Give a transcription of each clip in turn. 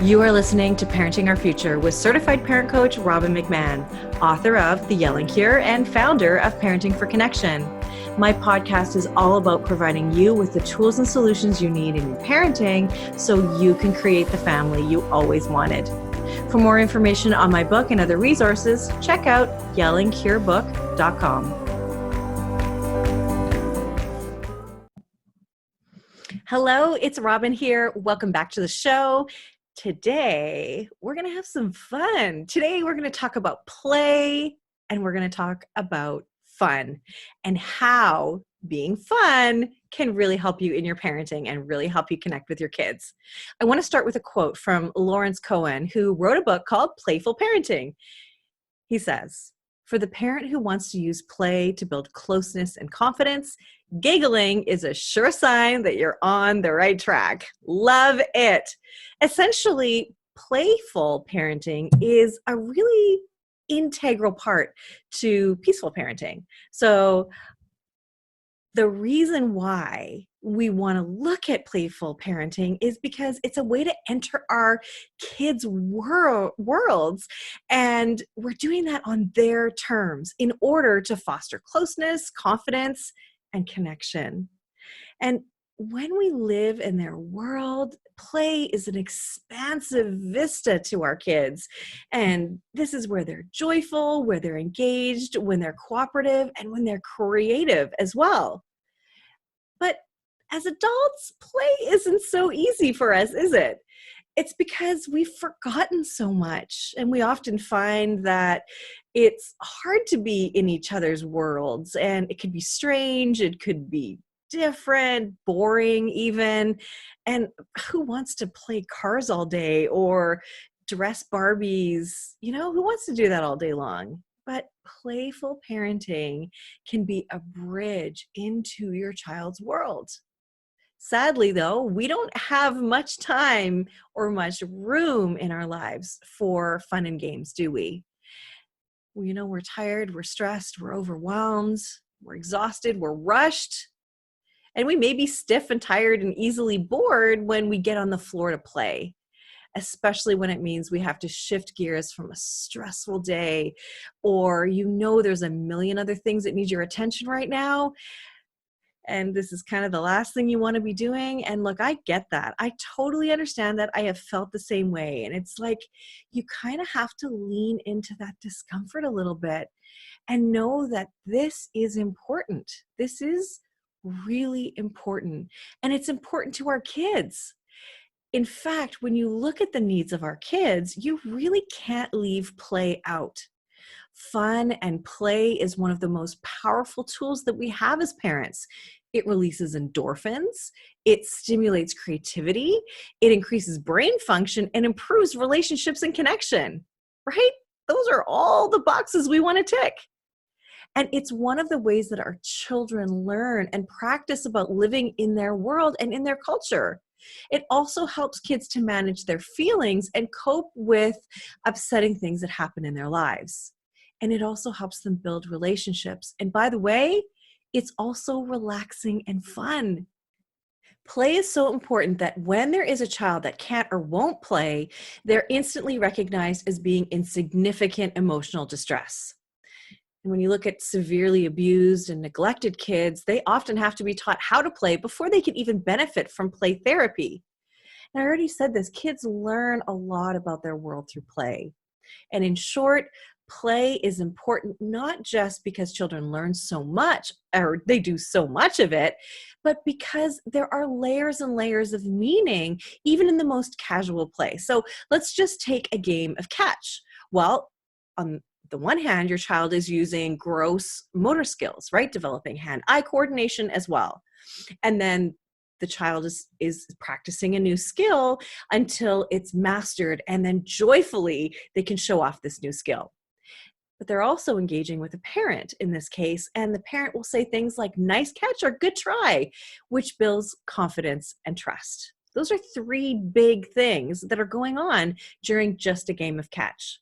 You are listening to Parenting Our Future with certified parent coach Robin McMahon, author of The Yelling Cure and founder of Parenting for Connection. My podcast is all about providing you with the tools and solutions you need in your parenting so you can create the family you always wanted. For more information on my book and other resources, check out yellingcurebook.com. Hello, it's Robin here. Welcome back to the show. Today, we're going to have some fun. Today, we're going to talk about play and we're going to talk about fun and how being fun can really help you in your parenting and really help you connect with your kids. I want to start with a quote from Lawrence Cohen, who wrote a book called Playful Parenting. He says, "For the parent who wants to use play to build closeness and confidence, giggling is a sure sign that you're on the right track." Love it. Essentially, playful parenting is a really integral part to peaceful parenting. So the reason why we want to look at playful parenting is because it's a way to enter our kids' worlds, and we're doing that on their terms in order to foster closeness, confidence, and connection. And when we live in their world, play is an expansive vista to our kids. And this is where they're joyful, where they're engaged, when they're cooperative, and when they're creative as well. But as adults, play isn't so easy for us, is it? It's because we've forgotten so much, and we often find that it's hard to be in each other's worlds, and it could be strange, it could be different, boring even, and who wants to play cars all day or dress Barbies? Who wants to do that all day long? But playful parenting can be a bridge into your child's world. Sadly, though, we don't have much time or much room in our lives for fun and games, do we? Well, we're tired, we're stressed, we're overwhelmed, we're exhausted, we're rushed, and we may be stiff and tired and easily bored when we get on the floor to play, especially when it means we have to shift gears from a stressful day, or there's a million other things that need your attention right now. And this is kind of the last thing you want to be doing. And look, I get that. I totally understand that. I have felt the same way. And it's like you kind of have to lean into that discomfort a little bit and know that this is important. This is really important. And it's important to our kids. In fact, when you look at the needs of our kids, you really can't leave play out. Fun and play is one of the most powerful tools that we have as parents. It releases endorphins, it stimulates creativity, it increases brain function, and improves relationships and connection, right? Those are all the boxes we want to tick. And it's one of the ways that our children learn and practice about living in their world and in their culture. It also helps kids to manage their feelings and cope with upsetting things that happen in their lives. And it also helps them build relationships. And by the way, it's also relaxing and fun. Play is so important that when there is a child that can't or won't play, they're instantly recognized as being in significant emotional distress. And when you look at severely abused and neglected kids, they often have to be taught how to play before they can even benefit from play therapy. And I already said this, kids learn a lot about their world through play. And in short, play is important not just because children learn so much, or they do so much of it, but because there are layers and layers of meaning, even in the most casual play. So let's just take a game of catch. Well, on the one hand, your child is using gross motor skills, right? Developing hand-eye coordination as well. And then the child is practicing a new skill until it's mastered, and then joyfully they can show off this new skill. But they're also engaging with a parent in this case, and the parent will say things like "nice catch" or "good try," which builds confidence and trust. Those are three big things that are going on during just a game of catch.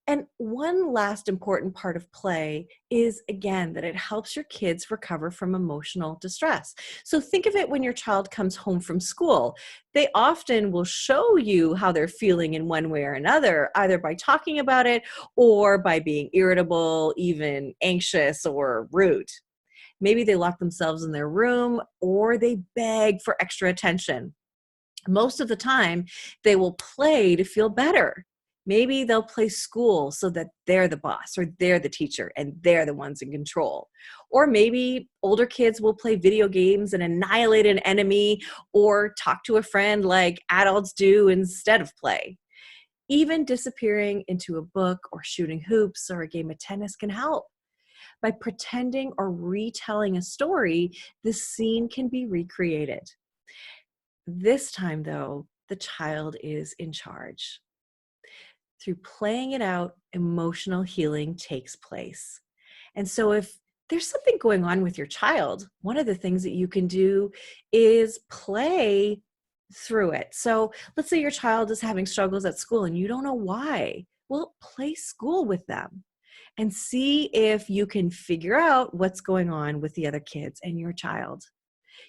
And one last important part of play is, again, that it helps your kids recover from emotional distress. So think of it when your child comes home from school. They often will show you how they're feeling in one way or another, either by talking about it or by being irritable, even anxious or rude. Maybe they lock themselves in their room or they beg for extra attention. Most of the time, they will play to feel better. Maybe they'll play school so that they're the boss or they're the teacher and they're the ones in control. Or maybe older kids will play video games and annihilate an enemy or talk to a friend like adults do instead of play. Even disappearing into a book or shooting hoops or a game of tennis can help. By pretending or retelling a story, the scene can be recreated. This time, though, the child is in charge. Through playing it out, emotional healing takes place. And so if there's something going on with your child, one of the things that you can do is play through it. So let's say your child is having struggles at school and you don't know why. Well, play school with them and see if you can figure out what's going on with the other kids and your child.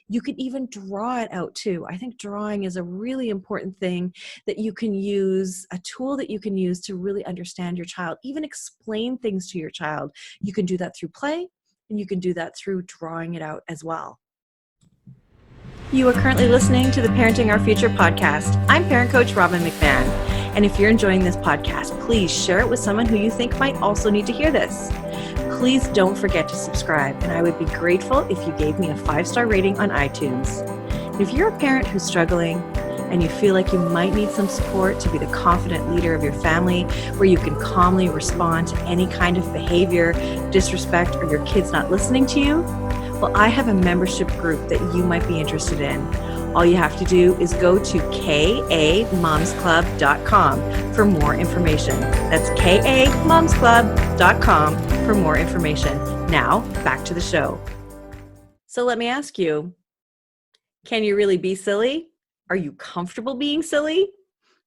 You can even draw it out too. I think drawing is a really important thing that you can use, a tool that you can use to really understand your child, even explain things to your child. You can do that through play, and you can do that through drawing it out as well. You are currently listening to the Parenting Our Future podcast. I'm parent coach Robin McMahon. And if you're enjoying this podcast, please share it with someone who you think might also need to hear this. Please don't forget to subscribe, and I would be grateful if you gave me a 5-star rating on iTunes. If you're a parent who's struggling and you feel like you might need some support to be the confident leader of your family, where you can calmly respond to any kind of behavior, disrespect, or your kids not listening to you, well, I have a membership group that you might be interested in. All you have to do is go to kamomsclub.com for more information. That's kamomsclub.com for more information. Now, back to the show. So let me ask you, can you really be silly? Are you comfortable being silly?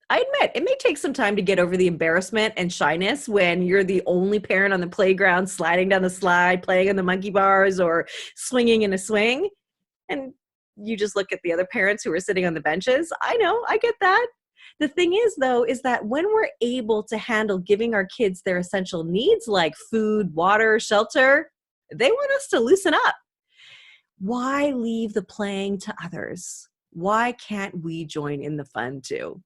I admit, it may take some time to get over the embarrassment and shyness when you're the only parent on the playground, sliding down the slide, playing on the monkey bars, or swinging in a swing. And you just look at the other parents who are sitting on the benches. I know, I get that. The thing is, though, is that when we're able to handle giving our kids their essential needs like food, water, shelter, they want us to loosen up. Why leave the playing to others? Why can't we join in the fun too?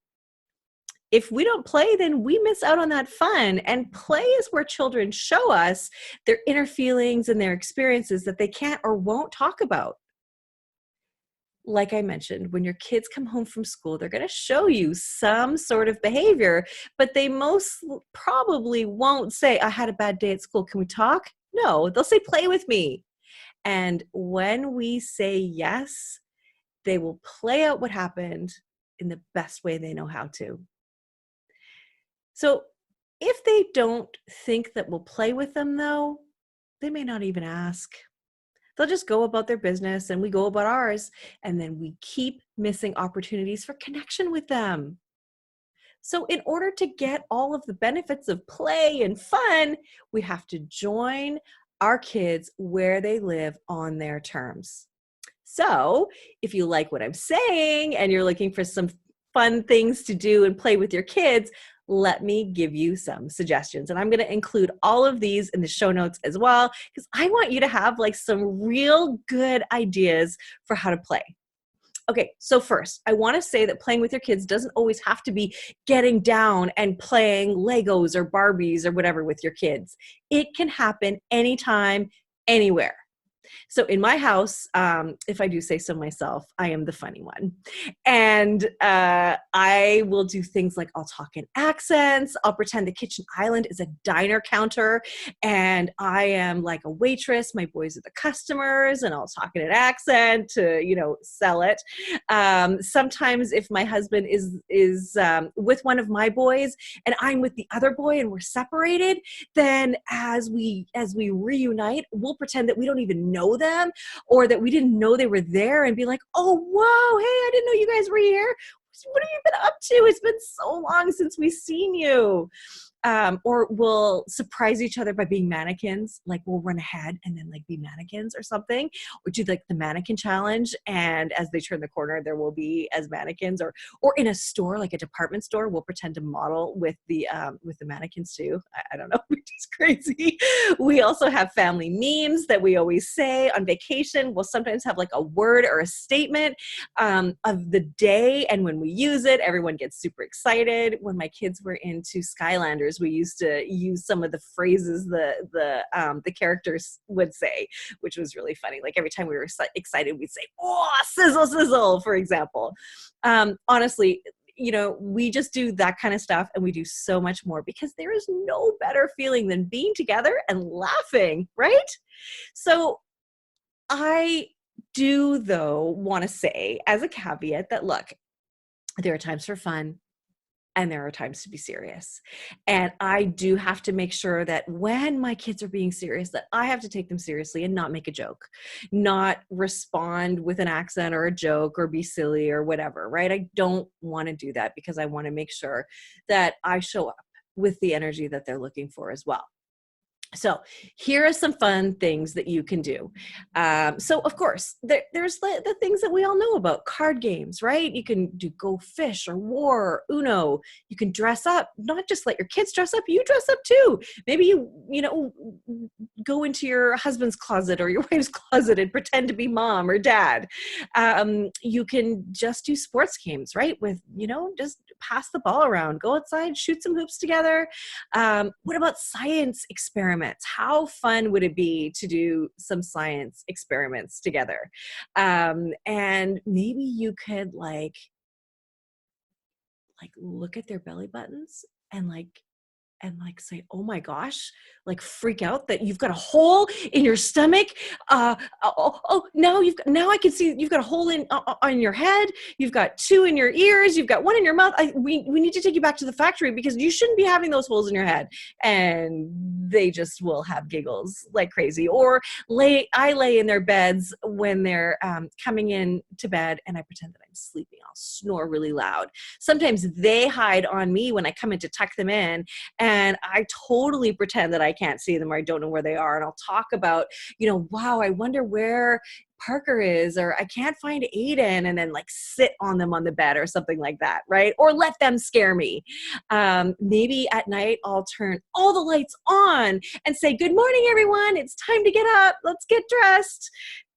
If we don't play, then we miss out on that fun. And play is where children show us their inner feelings and their experiences that they can't or won't talk about. Like I mentioned, when your kids come home from school, they're going to show you some sort of behavior, but they most probably won't say, I had a bad day at school. Can we talk? No, they'll say, play with me. And when we say yes, they will play out what happened in the best way they know how to. So if they don't think that we'll play with them, though, they may not even ask. They'll just go about their business and we go about ours, and then we keep missing opportunities for connection with them. So in order to get all of the benefits of play and fun, we have to join our kids where they live on their terms. So if you like what I'm saying and you're looking for some fun things to do and play with your kids, let me give you some suggestions. And I'm going to include all of these in the show notes as well, because I want you to have like some real good ideas for how to play. Okay, so first, I want to say that playing with your kids doesn't always have to be getting down and playing Legos or Barbies or whatever with your kids. It can happen anytime, anywhere. So in my house, if I do say so myself, I am the funny one. And I will do things like I'll talk in accents. I'll pretend the kitchen island is a diner counter and I am like a waitress. My boys are the customers and I'll talk in an accent to, sell it. Sometimes if my husband is with one of my boys and I'm with the other boy and we're separated, then as we reunite, we'll pretend that we don't even know them or that we didn't know they were there and be like, oh, whoa, hey, I didn't know you guys were here. What have you been up to? It's been so long since we've seen you. or we'll surprise each other by being mannequins. Like we'll run ahead and then like be mannequins or something, or do like the mannequin challenge. And as they turn the corner, there will be as mannequins, or in a store, like a department store, we'll pretend to model with the mannequins too. I don't know, which is crazy. We also have family memes that we always say on vacation. We'll sometimes have like a word or a statement of the day, and when we use it, everyone gets super excited. When my kids were into Skylanders, we used to use some of the phrases the characters would say, which was really funny. Like every time we were excited, we'd say, "Oh, sizzle, sizzle," for example. Honestly, we just do that kind of stuff, and we do so much more because there is no better feeling than being together and laughing, right? So I do, though, want to say as a caveat that, look, there are times for fun and there are times to be serious. And I do have to make sure that when my kids are being serious, that I have to take them seriously and not make a joke, not respond with an accent or a joke or be silly or whatever, right? I don't want to do that because I want to make sure that I show up with the energy that they're looking for as well. So here are some fun things that you can do. So of course, there's the things that we all know about: card games, right? You can do Go Fish or War or Uno. You can dress up, not just let your kids dress up, you dress up too. Maybe you go into your husband's closet or your wife's closet and pretend to be mom or dad. You can just do sports games, right? With, just pass the ball around, go outside, shoot some hoops together. What about science experiments? How fun would it be to do some science experiments together? And maybe you could like look at their belly buttons and say, "Oh my gosh," like freak out that you've got a hole in your stomach. Now I can see you've got a hole on your head. You've got two in your ears. You've got one in your mouth. We need to take you back to the factory because you shouldn't be having those holes in your head. And they just will have giggles like crazy. Or I lay in their beds when they're coming in to bed, and I pretend that I'm sleeping. I'll snore really loud. Sometimes they hide on me when I come in to tuck them in, and I totally pretend that I can't see them or I don't know where they are. And I'll talk about, wow, I wonder where Parker is, or I can't find Aiden, and then sit on them on the bed or something like that, right? Or let them scare me. Maybe at night I'll turn all the lights on and say, "Good morning, everyone. It's time to get up. Let's get dressed."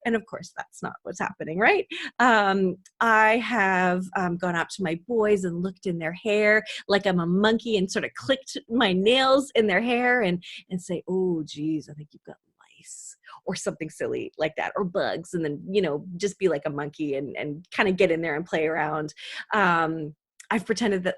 And of course, that's not what's happening, right? I have gone up to my boys and looked in their hair like I'm a monkey and sort of clicked my nails in their hair and say, "Oh, geez, I think you've got lice," or something silly like that, or bugs. And then, just be like a monkey and kind of get in there and play around. I've pretended that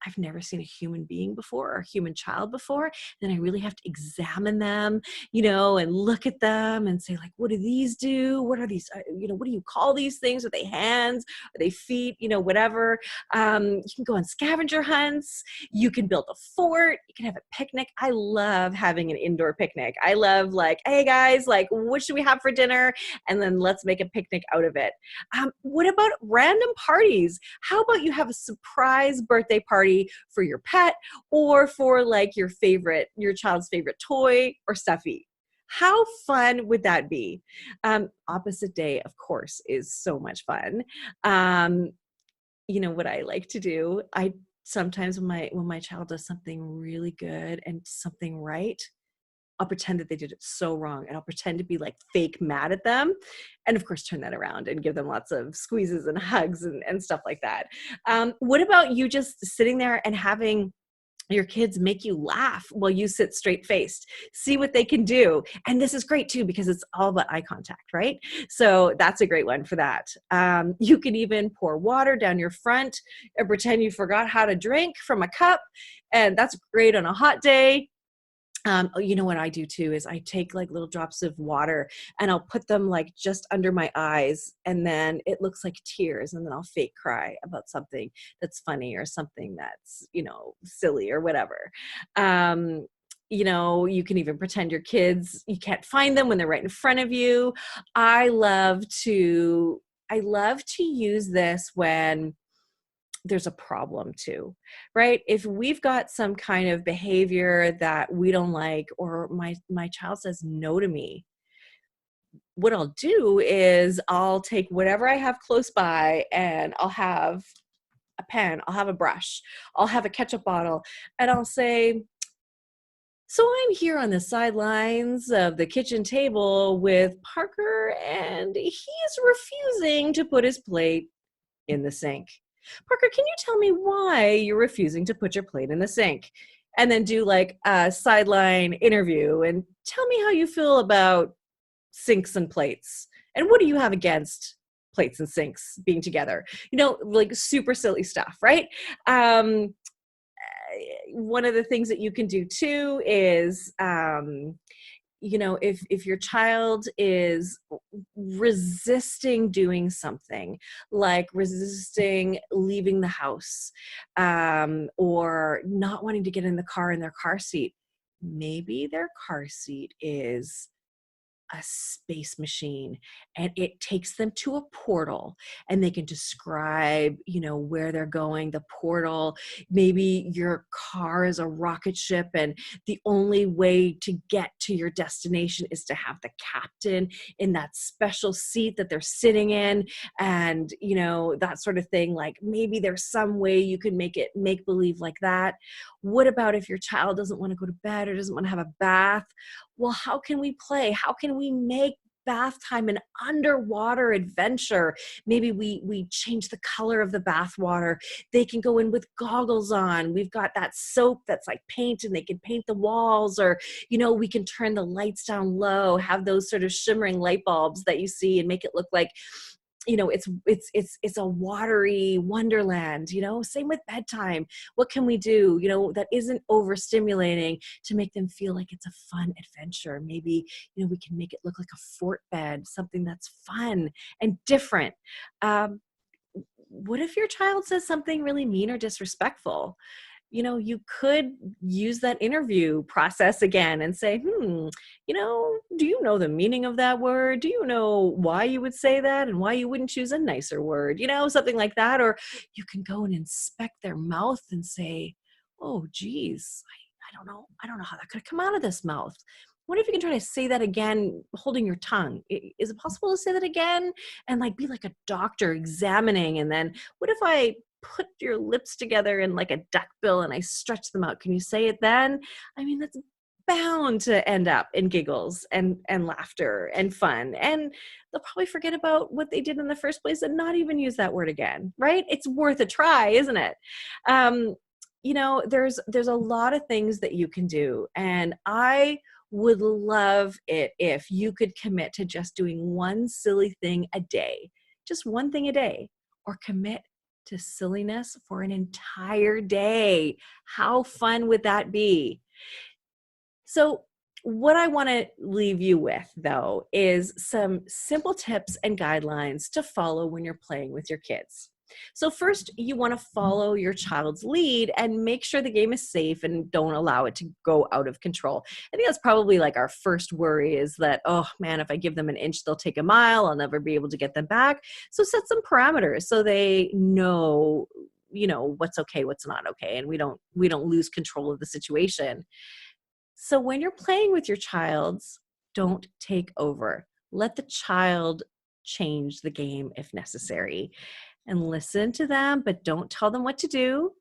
I've never seen a human being before or a human child before. Then I really have to examine them, and look at them and say, what do these do? What are these, what do you call these things? Are they hands? Are they feet? Whatever. You can go on scavenger hunts. You can build a fort. You can have a picnic. I love having an indoor picnic. I love "Hey guys, what should we have for dinner?" And then let's make a picnic out of it. What about random parties? How about you have a surprise birthday party for your pet, or for your child's favorite toy or stuffy? How fun would that be? Opposite day, of course, is so much fun. What I like to do, I sometimes when my child does something really good and something right, I'll pretend that they did it so wrong, and I'll pretend to be fake mad at them. And of course, turn that around and give them lots of squeezes and hugs and stuff like that. What about you just sitting there and having your kids make you laugh while you sit straight faced? See what they can do. And this is great too, because it's all about eye contact, right? So that's a great one for that. You can even pour water down your front and pretend you forgot how to drink from a cup. And that's great on a hot day. What I do too is I take little drops of water and I'll put them just under my eyes, and then it looks like tears, and then I'll fake cry about something that's funny or something that's, silly or whatever. You can even pretend your kids, you can't find them when they're right in front of you. I love to use this when there's a problem too, right? If we've got some kind of behavior that we don't like, or my child says no to me, what I'll do is I'll take whatever I have close by, and I'll have a pen, I'll have a brush, I'll have a ketchup bottle, and I'll say, so I'm here on the sidelines of the kitchen table with Parker, and he's refusing to put his plate in the sink. Parker, can you tell me why you're refusing to put your plate in the sink? And then do like a sideline interview and tell me how you feel about sinks and plates. And what do you have against plates and sinks being together? Like super silly stuff, right? One of the things that you can do too is, if your child is resisting doing something, like resisting leaving the house, or not wanting to get in the car in their car seat, maybe their car seat is a space machine, and it takes them to a portal, and they can describe where they're going, the portal. Maybe your car is a rocket ship, and the only way to get to your destination is to have the captain in that special seat that they're sitting in, and that sort of thing. Like, maybe there's some way you can make it make believe like that. What about if your child doesn't want to go to bed or doesn't want to have a bath? Well, how can we play? How can we make bath time an underwater adventure? Maybe we change the color of the bath water. They can go in with goggles on. We've got that soap that's like paint, and they can paint the walls, or we can turn the lights down low, have those sort of shimmering light bulbs that you see, and make it look like it's a watery wonderland. Same with bedtime. What can we do that isn't overstimulating to make them feel like it's a fun adventure? Maybe we can make it look like a fort bed, something that's fun and different. What if your child says something really mean or disrespectful? You could use that interview process again and say, do you know the meaning of that word? Do you know why you would say that, and why you wouldn't choose a nicer word? Something like that. Or you can go and inspect their mouth and say, oh, geez, I don't know. I don't know how that could have come out of this mouth. What if you can try to say that again, holding your tongue? Is it possible to say that again? And like, be like a doctor examining. And then what if I put your lips together in like a duckbill and I stretch them out? Can you say it then? I mean, that's bound to end up in giggles and laughter and fun. And they'll probably forget about what they did in the first place and not even use that word again, right? It's worth a try, isn't it? There's a lot of things that you can do. And I would love it if you could commit to just doing one silly thing a day, just one thing a day, or commit to silliness for an entire day. How fun would that be? So what I want to leave you with, though, is some simple tips and guidelines to follow when you're playing with your kids. So first, you want to follow your child's lead and make sure the game is safe and don't allow it to go out of control. I think that's probably like our first worry, is that, oh man, if I give them an inch, they'll take a mile. I'll never be able to get them back. So set some parameters so they know, what's okay, what's not okay, and we don't lose control of the situation. So when you're playing with your child, don't take over. Let the child change the game if necessary, and listen to them, but don't tell them what to do.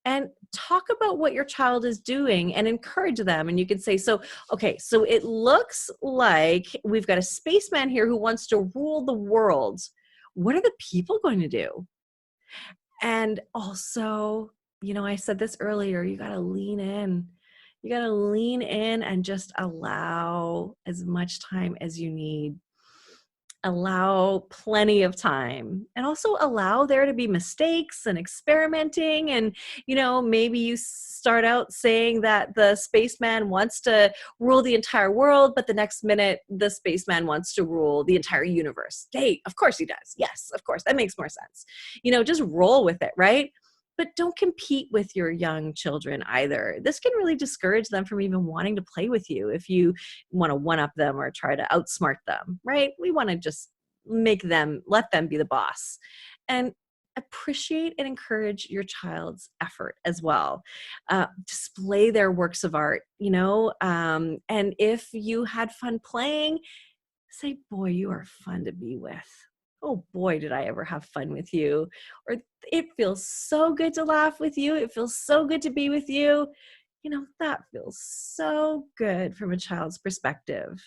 And talk about what your child is doing and encourage them. And you can say, so it looks like we've got a spaceman here who wants to rule the world. What are the people going to do? And also, I said this earlier, you got to lean in. You got to lean in and just allow as much time as you need. Allow plenty of time, and also allow there to be mistakes and experimenting. And, maybe you start out saying that the spaceman wants to rule the entire world, but the next minute the spaceman wants to rule the entire universe. Hey, of course he does. Yes, of course. That makes more sense. Just roll with it, right? But don't compete with your young children either. This can really discourage them from even wanting to play with you if you want to one-up them or try to outsmart them, right? We want to just let them be the boss. And appreciate and encourage your child's effort as well. Display their works of art, and if you had fun playing, say, boy, you are fun to be with. Oh boy, did I ever have fun with you. Or it feels so good to laugh with you. It feels so good to be with you. That feels so good from a child's perspective.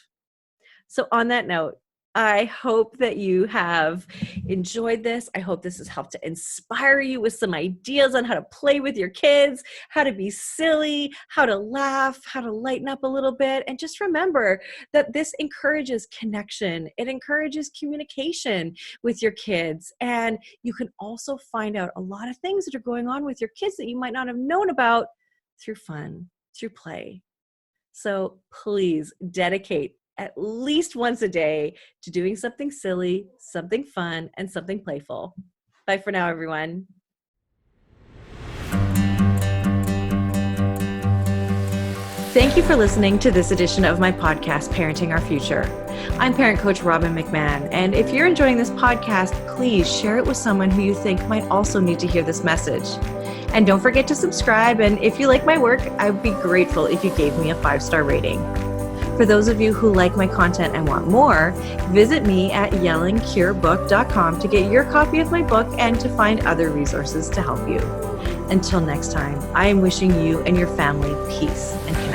So on that note, I hope that you have enjoyed this. I hope this has helped to inspire you with some ideas on how to play with your kids, how to be silly, how to laugh, how to lighten up a little bit. And just remember that this encourages connection. It encourages communication with your kids. And you can also find out a lot of things that are going on with your kids that you might not have known about through fun, through play. So please dedicate at least once a day to doing something silly, something fun, and something playful. Bye for now, everyone. Thank you for listening to this edition of my podcast, Parenting Our Future. I'm parent coach Robin McMahon, and if you're enjoying this podcast, please share it with someone who you think might also need to hear this message. And don't forget to subscribe, and if you like my work, I would be grateful if you gave me a 5-star rating. For those of you who like my content and want more, visit me at yellingcurebook.com to get your copy of my book and to find other resources to help you. Until next time, I am wishing you and your family peace and connection.